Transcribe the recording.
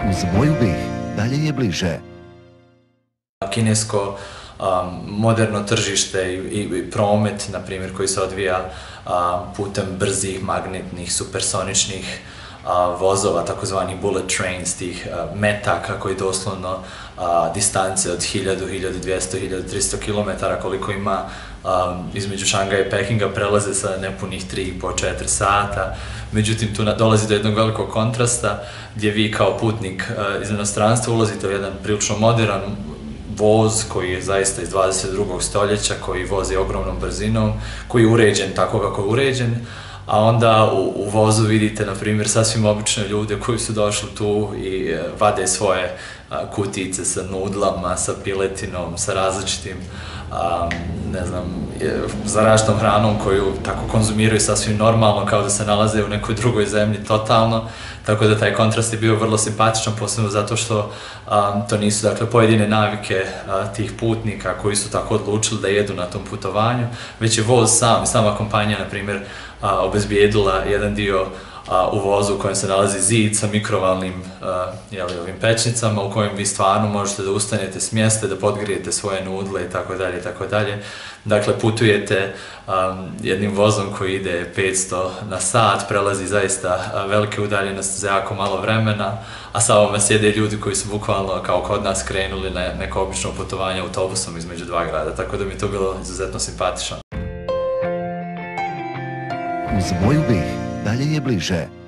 Uz moju bih, dalje je bliže. Kinesko moderno tržište i promet, na primjer, koji se odvija putem brzih, magnetnih, supersoničnih vozova, takozvani bullet trains, tih metaka koji doslovno distance od 1000, 1200, 1300 km koliko ima između Šangaja i Pekinga prelaze sa nepunih 3,5-4 sata. Međutim, tu dolazi do jednog velikog kontrasta gdje vi kao putnik iz inostranstva ulazite u jedan prilično modern voz koji je zaista iz 22. stoljeća, koji vozi ogromnom brzinom, koji je uređen tako kako je uređen, a onda u vozu vidite, na primjer, sasvim obične ljude koji su došli tu i vade svoje kutice sa nudlama, sa piletinom, sa različitim, ne znam, zaraženom hranom koju tako konzumiraju sasvim normalno, kao da se nalaze u nekoj drugoj zemlji totalno, tako da taj kontrast je bio vrlo simpatičan, posebno zato što to nisu, dakle, pojedine navike tih putnika koji su tako odlučili da jedu na tom putovanju, već je voz sam, sama kompanija, na primjer, obezbijedila jedan dio u vozu u kojem se nalazi zid sa mikrovalnim ovim pećnicama u kojem vi stvarno možete da ustanete s mjesta, da podgrijete svoje nudle i tako dalje i tako dalje. Dakle, putujete jednim vozom koji ide 500 na sat, prelazi zaista velike udaljenosti za jako malo vremena, a sa ovome sjede ljudi koji su bukvalno kao kod nas krenuli na neko obično putovanje autobusom između dva grada, tako da mi je to bilo izuzetno simpatično. Uz moju bih, dalje je bliže.